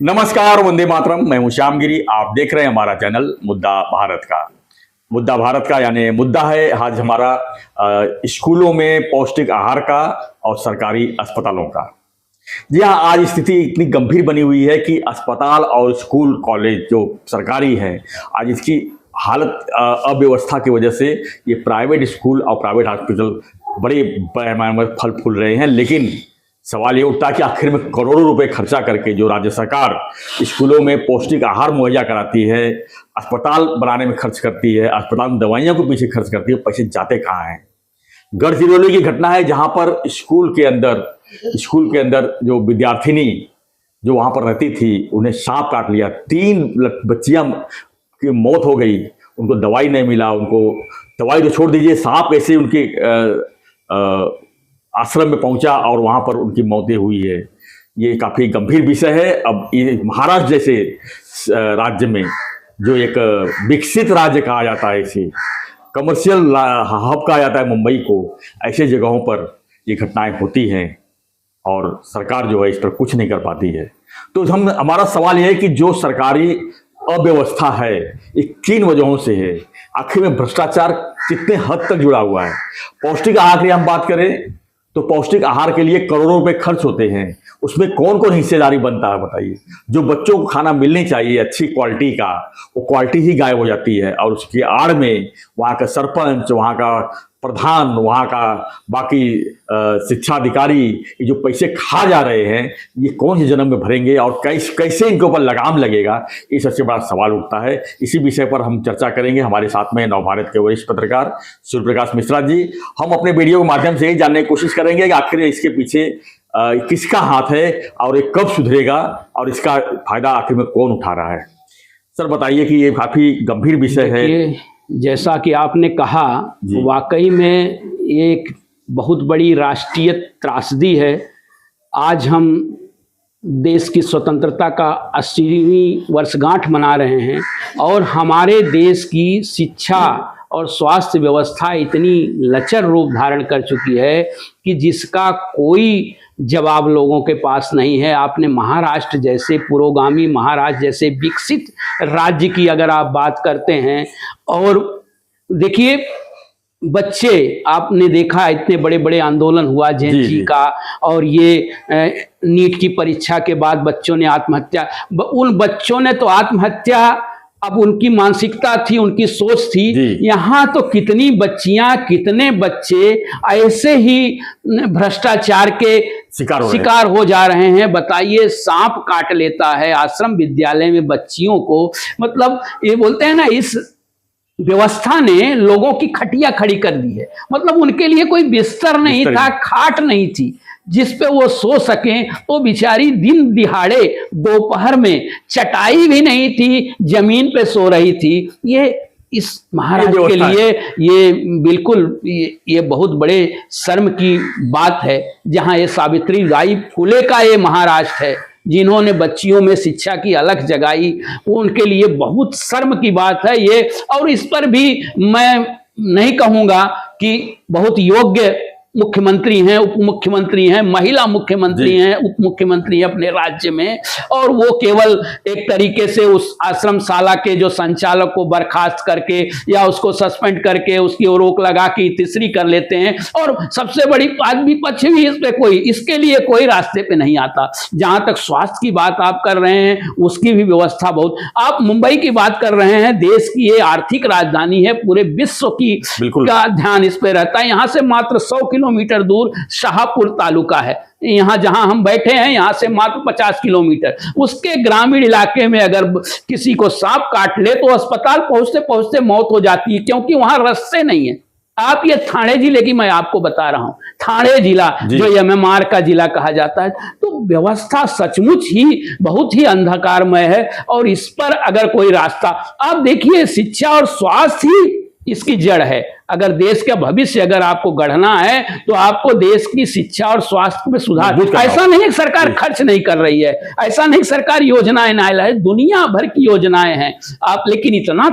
नमस्कार, वंदे मातरम। मैं हूं श्यामगिरी। आप देख रहे हैं हमारा चैनल मुद्दा भारत का। मुद्दा भारत का यानी मुद्दा है आज हमारा स्कूलों में पौष्टिक आहार का और सरकारी अस्पतालों का। जी हाँ, आज स्थिति इतनी गंभीर बनी हुई है कि अस्पताल और स्कूल कॉलेज जो सरकारी है, आज इसकी हालत अव्यवस्था की वजह से ये प्राइवेट स्कूल और प्राइवेट हॉस्पिटल बड़े पैमाने में फल फूल रहे हैं। लेकिन सवाल ये उठता है कि आखिर में करोड़ों रुपए खर्चा करके जो राज्य सरकार स्कूलों में पौष्टिक आहार मुहैया कराती है, अस्पताल बनाने में खर्च करती है, अस्पताल में दवाइयों के पीछे खर्च करती है, पैसे जाते कहाँ हैं। गढ़चिरौली की घटना है जहां पर स्कूल के अंदर जो विद्यार्थिनी जो वहां पर रहती थी, उन्हें सांप काट लिया। 3 बच्चियां की मौत हो गई, उनको दवाई नहीं मिला। उनको दवाई तो छोड़ दीजिए, सांप कैसे उनके आश्रम में पहुंचा और वहां पर उनकी मौतें हुई है। ये काफी गंभीर विषय है। अब ये महाराष्ट्र जैसे राज्य में, जो एक विकसित राज्य कहा जाता है, इसे कमर्शियल हब कहा जाता है मुंबई को, ऐसे जगहों पर ये घटनाएं होती हैं और सरकार जो है इस पर कुछ नहीं कर पाती है। तो हमारा सवाल यह है कि जो सरकारी अव्यवस्था है, ये किन वजहों से है। आखिर में भ्रष्टाचार कितने हद तक जुड़ा हुआ है। पौष्टिक आहार की हम बात करें तो पौष्टिक आहार के लिए करोड़ों रुपए खर्च होते हैं। उसमें कौन कौन हिस्सेदारी बनता है बताइए। जो बच्चों को खाना मिलनी चाहिए अच्छी क्वालिटी का, वो क्वालिटी ही गायब हो जाती है और उसकी आड़ में वहाँ का सरपंच, वहाँ का प्रधान, वहाँ का बाकी शिक्षा अधिकारी ये जो पैसे खा जा रहे हैं, ये कौन से जन्म में भरेंगे और कैसे इनके ऊपर लगाम लगेगा, ये सबसे बड़ा सवाल उठता है। इसी विषय पर हम चर्चा करेंगे। हमारे साथ में नवभारत के वरिष्ठ पत्रकार सूर्य प्रकाश मिश्रा जी। हम अपने वीडियो के माध्यम से ही जानने की कोशिश करेंगे कि आखिर इसके पीछे किसका हाथ है और ये कब सुधरेगा और इसका फायदा आखिर में कौन उठा रहा है। सर बताइए कि ये काफी गंभीर विषय है। जैसा कि आपने कहा, वाकई में एक बहुत बड़ी राष्ट्रीय त्रासदी है। आज हम देश की स्वतंत्रता का 80वीं वर्षगांठ मना रहे हैं और हमारे देश की शिक्षा और स्वास्थ्य व्यवस्था इतनी लचर रूप धारण कर चुकी है कि जिसका कोई जवाब लोगों के पास नहीं है। आपने महाराष्ट्र जैसे पुरोगामी, महाराष्ट्र जैसे विकसित राज्य की अगर आप बात करते हैं, और देखिए बच्चे, आपने देखा इतने बड़े बड़े आंदोलन हुआ जेएनजी का, और ये नीट की परीक्षा के बाद बच्चों ने आत्महत्या, उन बच्चों ने तो आत्महत्या, अब उनकी मानसिकता थी, उनकी सोच थी। यहाँ तो कितनी बच्चियां, कितने बच्चे ऐसे ही भ्रष्टाचार के शिकार हो जा रहे हैं। बताइए, सांप काट लेता है आश्रम विद्यालय में बच्चियों को। मतलब ये बोलते हैं ना, इस व्यवस्था ने लोगों की खटिया खड़ी कर दी है। मतलब उनके लिए कोई बिस्तर नहीं था, खाट नहीं थी जिस पे वो सो सकें। तो बेचारी दिन दिहाड़े दोपहर में चटाई भी नहीं थी, जमीन पे सो रही थी। ये इस महाराष्ट्र के लिए ये बिल्कुल ये बहुत बड़े शर्म की बात है। जहां ये सावित्री बाई फुले का ये महाराष्ट्र है, जिन्होंने बच्चियों में शिक्षा की अलख जगाई, वो उनके लिए बहुत शर्म की बात है ये। और इस पर भी मैं नहीं कहूँगा कि बहुत योग्य मुख्यमंत्री हैं, उप मुख्यमंत्री हैं, महिला मुख्यमंत्री हैं, उप मुख्यमंत्री हैं अपने राज्य में, और वो केवल एक तरीके से उस आश्रम शाला के जो संचालक को बर्खास्त करके या उसको सस्पेंड करके उसकी रोक लगा के तीसरी कर लेते हैं। और सबसे बड़ी बात, विपक्ष भी इस पे कोई, इसके लिए कोई रास्ते पे नहीं आता। जहां तक स्वास्थ्य की बात आप कर रहे हैं, उसकी भी व्यवस्था बहुत। आप मुंबई की बात कर रहे हैं, देश की ये आर्थिक राजधानी है, पूरे विश्व की का ध्यान इस पे रहता है। यहाँ से मात्र 100 किलोमीटर दूर शाहपुर तालुका है। यहाँ जहां हम बैठे हैं, यहाँ से मात्र 50 किलोमीटर। उसके ग्रामीण इलाके में अगर किसी को सांप काट ले तो अस्पताल पहुंचते पहुंचते मौत हो जाती है, क्योंकि वहां रास्ते नहीं है। आप ये थाने जिले की मैं आपको बता रहा हूं, थाने जिला जो एमएमआर का जिला कहा जाता है। तो व्यवस्था सचमुच ही बहुत ही अंधकारमय है और इस पर अगर कोई रास्ता, आप देखिए, शिक्षा और स्वास्थ्य ही इसकी जड़ है। अगर देश का भविष्य अगर आपको गढ़ना है तो आपको देश की शिक्षा और स्वास्थ्य में सुधार। ऐसा नहीं कि सरकार खर्च नहीं कर रही है, ऐसा नहीं सरकार योजनाएं ना ला है, दुनिया भर की योजनाएं हैं आप, लेकिन इतना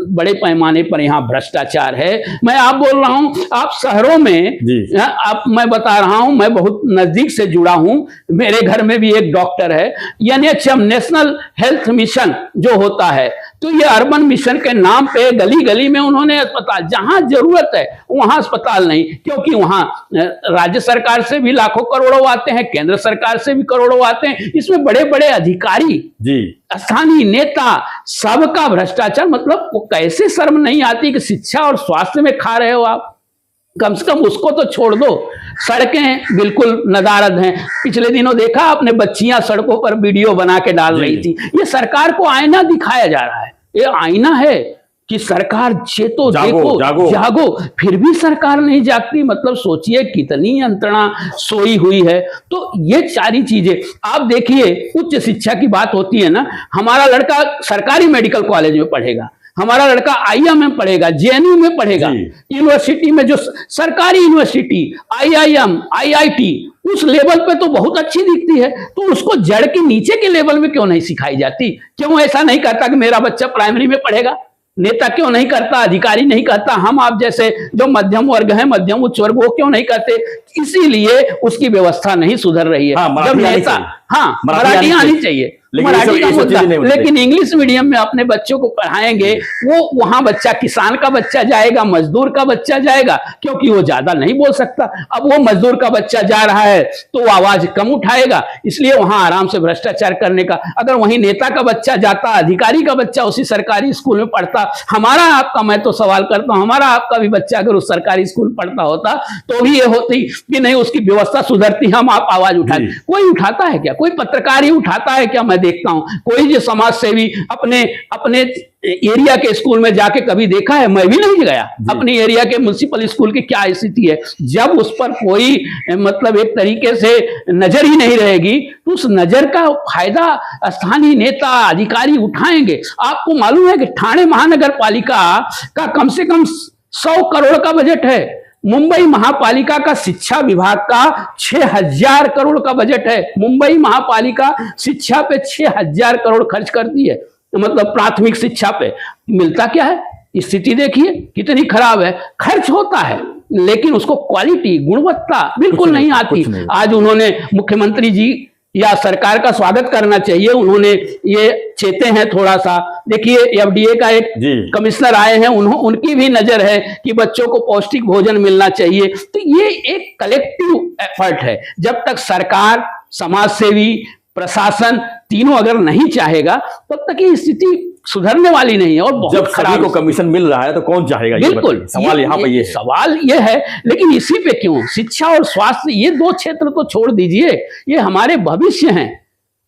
बड़े पैमाने पर यहाँ भ्रष्टाचार है। मैं आप बोल रहा हूँ, आप शहरों में जी। आप, मैं बता रहा हूँ, मैं बहुत नजदीक से जुड़ा हूँ, मेरे घर में भी एक डॉक्टर है। NHM नेशनल हेल्थ मिशन जो होता है, तो ये अर्बन मिशन के नाम पे गली गली में उन्होंने अस्पताल, जहां जरूरत है वहां अस्पताल नहीं, क्योंकि वहां राज्य सरकार से भी लाखों करोड़ों आते हैं, केंद्र सरकार से भी करोड़ों आते हैं। इसमें बड़े बड़े अधिकारी जी, स्थानीय नेता, सबका भ्रष्टाचार। मतलब वो कैसे शर्म नहीं आती कि शिक्षा और स्वास्थ्य में खा रहे हो आप? कम से कम उसको तो छोड़ दो। सड़कें बिल्कुल नदारद हैं। पिछले दिनों देखा आपने, बच्चियां सड़कों पर वीडियो बना के डाल रही थी। ये सरकार को आईना दिखाया जा रहा है। ये आईना है कि सरकार चेतो, देखो, जागो, फिर भी सरकार नहीं जागती। मतलब सोचिए कितनी यंत्रणा सोई हुई है। तो ये सारी चीजें आप देखिए। उच्च शिक्षा की बात होती है ना, हमारा लड़का सरकारी मेडिकल कॉलेज में पढ़ेगा, हमारा लड़का IIM में पढ़ेगा, JNU में पढ़ेगा, यूनिवर्सिटी में जो सरकारी यूनिवर्सिटी, IIM, IIT उस लेवल पे तो बहुत अच्छी दिखती है, तो उसको जड़ के नीचे के लेवल में क्यों नहीं सिखाई जाती? क्यों ऐसा नहीं करता कि मेरा बच्चा प्राइमरी में पढ़ेगा? नेता क्यों नहीं करता? अधिकारी नहीं करता? हम आप जैसे जो मध्यम वर्ग है, मध्यम उच्च वर्ग, वो क्यों नहीं करते? इसीलिए उसकी व्यवस्था नहीं सुधर रही है। जब नेता, हाँ, मराठी आनी चाहिए, मराठी का मुद्दा, लेकिन इंग्लिश मीडियम में अपने बच्चों को पढ़ाएंगे, वो वहां बच्चा, किसान का बच्चा जाएगा, मजदूर का बच्चा जाएगा, क्योंकि वो ज्यादा नहीं बोल सकता। अब वो मजदूर का बच्चा जा रहा है तो वो आवाज कम उठाएगा, इसलिए वहां आराम से भ्रष्टाचार करने का। अगर वहीं नेता का बच्चा जाता, अधिकारी का बच्चा उसी सरकारी स्कूल में पढ़ता, हमारा आपका, मैं तो सवाल करता हूं, हमारा आपका भी बच्चा अगर उस सरकारी स्कूल पढ़ता होता तो भी ये होती कि नहीं, उसकी व्यवस्था सुधरती, हम आप आवाज उठाते। कोई उठाता है क्या? कोई पत्रकार ही उठाता है क्या? मैं देखता हूं कोई जो समाज सेवी अपने अपने एरिया के स्कूल में जाके कभी देखा है? मैं भी नहीं गया। अपने एरिया के म्युनिसिपल स्कूल की क्या स्थिति है? जब उस पर कोई मतलब एक तरीके से नजर ही नहीं रहेगी, तो उस नजर का फायदा स्थानीय नेता, अधिकारी उठाएंगे। आपको मालूम है कि ठाणे महानगर पालिका का कम से कम 100 करोड़ का बजट है। मुंबई महापालिका का शिक्षा विभाग का 6000 करोड़ का बजट है। मुंबई महापालिका शिक्षा पे 6000 करोड़ खर्च करती है, मतलब प्राथमिक शिक्षा पे। मिलता क्या है? स्थिति देखिए कितनी खराब है। खर्च होता है लेकिन उसको क्वालिटी, गुणवत्ता बिल्कुल नहीं आती। आज उन्होंने, मुख्यमंत्री जी या सरकार का स्वागत करना चाहिए, उन्होंने ये चेते हैं थोड़ा सा। देखिए FDA का एक कमिश्नर आए हैं, उनकी भी नजर है कि बच्चों को पौष्टिक भोजन मिलना चाहिए। तो ये एक कलेक्टिव एफर्ट है। जब तक सरकार, समाज सेवी, प्रशासन तीनों अगर नहीं चाहेगा तब तक ये स्थिति सुधरने वाली नहीं है। और बहुत जब सभी को कमीशन मिल रहा है तो कौन चाहेगा? बिल्कुल, सवाल यहाँ पे ये सवाल ये है। लेकिन इसी पे क्यों? शिक्षा और स्वास्थ्य, ये 2 क्षेत्र तो छोड़ दीजिए, ये हमारे भविष्य हैं।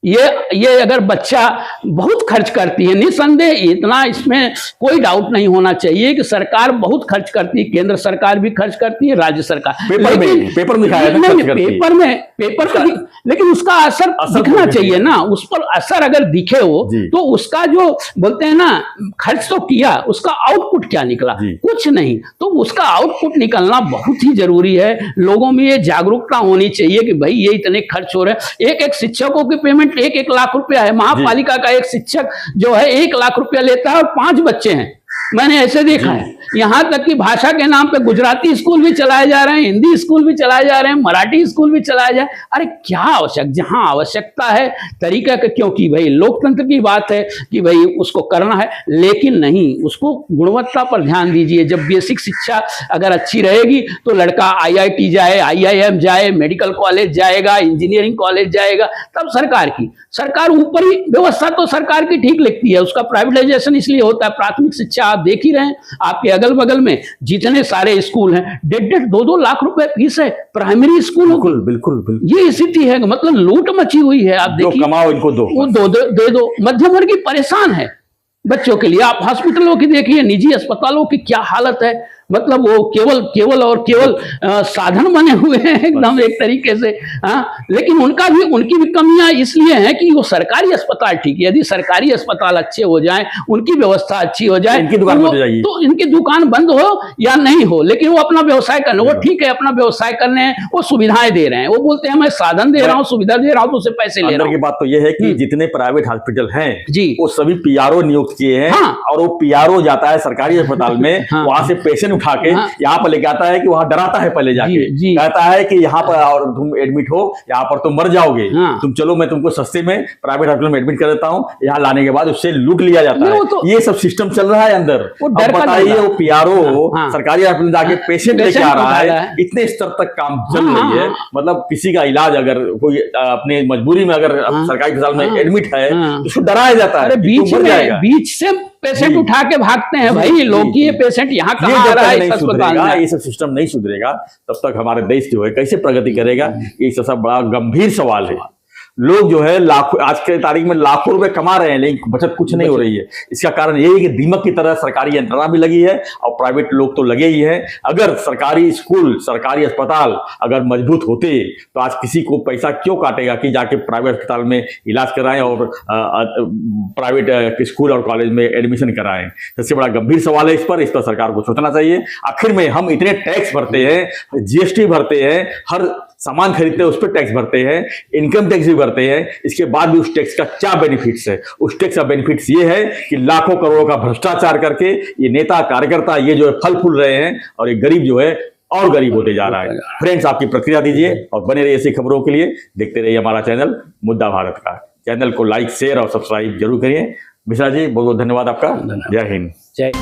ये अगर बच्चा बहुत खर्च करती है, निसंदेह, इतना इसमें कोई डाउट नहीं होना चाहिए कि सरकार बहुत खर्च करती है, केंद्र सरकार भी खर्च करती है, राज्य सरकार। पेपर में लेकिन उसका असर दिखना चाहिए ना। उस पर असर अगर दिखे हो तो उसका जो बोलते हैं ना, खर्च तो किया, उसका आउटपुट क्या निकला? कुछ नहीं। तो उसका आउटपुट निकलना बहुत ही जरूरी है। लोगों में ये जागरूकता होनी चाहिए कि भाई ये इतने खर्च हो रहे हैं। एक शिक्षकों की पेमेंट 1-1 लाख रुपया है। महापालिका का एक शिक्षक जो है 1 लाख रुपया लेता है और 5 बच्चे हैं। मैंने ऐसे देखा है। यहां तक कि भाषा के नाम पे गुजराती स्कूल भी चलाए जा रहे हैं, हिंदी स्कूल भी चलाए जा रहे हैं, मराठी स्कूल भी चलाया जाए। अरे क्या आवश्यक, जहां आवश्यकता है तरीका का, क्योंकि भाई लोकतंत्र की बात है कि भाई उसको करना है, लेकिन नहीं, उसको गुणवत्ता पर ध्यान दीजिए। जब बेसिक शिक्षा अगर अच्छी रहेगी तो लड़का IIT जाए, IIM जाए, मेडिकल कॉलेज जाएगा, इंजीनियरिंग कॉलेज जाएगा। तब सरकार ऊपरी व्यवस्था तो सरकार की ठीक लिखती है, उसका प्राइवेटाइजेशन इसलिए होता है। प्राथमिक शिक्षा आप देख ही रहे हैं, आपके अगल बगल में जितने सारे स्कूल हैं, 1.5 2-2 लाख रुपए फीस है प्राइमरी स्कूल। बिल्कुल ये स्थिति है, मतलब लूट मची हुई है। आप देखिए, कमाओ इनको दे दो। मध्यम वर्ग परेशान है बच्चों के लिए। आप हॉस्पिटलों की देखिए, निजी अस्पतालों की क्या हालत है। मतलब वो केवल साधन बने हुए हैं एकदम एक तरीके से। हाँ, लेकिन उनकी भी कमियां इसलिए हैं कि वो सरकारी अस्पताल ठीक है, यदि सरकारी अस्पताल अच्छे हो जाएं, उनकी व्यवस्था अच्छी हो जाए, इनकी दुकान बंद हो जाएगी, तो इनकी दुकान बंद हो या नहीं हो, लेकिन वो अपना व्यवसाय करने, वो ठीक है अपना व्यवसाय करने, वो सुविधाएं दे रहे हैं, वो बोलते हैं मैं साधन दे रहा हूँ, सुविधा दे रहा हूँ, तो उसे पैसे ले रहा हूँ। की बात तो ये है कि जितने प्राइवेट हॉस्पिटल हैं जी, वो सभी पीआरओ नियुक्त किए हैं। हाँ, और वो पीआरओ जाता है सरकारी अस्पताल में, हाँ, वहां से पेशेंट उठा के हाँ, यहाँ पर लेके आता है कि वहां डराता है पहले जाके, जी, कहता है कि यहाँ पर और तुम एडमिट हो, यहाँ पर तुम मर जाओगे, हाँ, तुम चलो मैं तुमको सस्ते में प्राइवेट हॉस्पिटल में एडमिट कर देता हूँ। यहाँ लाने के बाद उससे लूट लिया जाता है। तो, ये सब सिस्टम चल रहा है अंदर। अब बताइए वो पीआरओ सरकारी हॉस्पिटल जाके पेशेंट लेके आ रहा है, इतने स्तर तक काम चल रही है। मतलब किसी का इलाज अगर कोई अपने मजबूरी में अगर सरकारी अस्पताल में एडमिट है तो उसको डराया जाता है, बीच से पेशेंट उठा के भागते हैं। भाई लोग ये पेशेंट यहाँ कहाँ आ रहा है इस अस्पताल में। ये सब सिस्टम नहीं सुधरेगा तब तक हमारे देश जो है कैसे प्रगति करेगा, ये सब बड़ा गंभीर सवाल है। लोग जो है लाखों, आज के तारीख में लाखों रुपए कमा रहे हैं लेकिन बचत कुछ नहीं हो रही है। इसका कारण यही है कि दीमक की तरह सरकारी यंत्रणा भी लगी है और प्राइवेट लोग तो लगे ही हैं। अगर सरकारी स्कूल, सरकारी अस्पताल अगर मजबूत होते तो आज किसी को पैसा क्यों काटेगा कि जाके प्राइवेट अस्पताल में इलाज कराएं और प्राइवेट स्कूल और कॉलेज में एडमिशन कराएं। सबसे बड़ा गंभीर सवाल है, इस पर सरकार को सोचना चाहिए। आखिर में हम इतने टैक्स भरते हैं, जीएसटी भरते हैं, हर सामान खरीदते हैं उस पर टैक्स भरते हैं, इनकम टैक्स भी भरते हैं, इसके बाद भी उस टैक्स का क्या बेनिफिट्स है? उस टैक्स का बेनिफिट्स ये है कि लाखों करोड़ों का भ्रष्टाचार करके ये नेता कार्यकर्ता ये जो है फल फूल रहे हैं और ये गरीब जो है और गरीब होते जा रहा है। फ्रेंड्स, आपकी प्रतिक्रिया दीजिए और बने रहिए ऐसी खबरों के लिए। देखते रहिए हमारा चैनल मुद्दा भारत का। चैनल को लाइक, शेयर और सब्सक्राइब जरूर करिए। मिश्रा जी, बहुत बहुत धन्यवाद आपका। जय हिंद। जय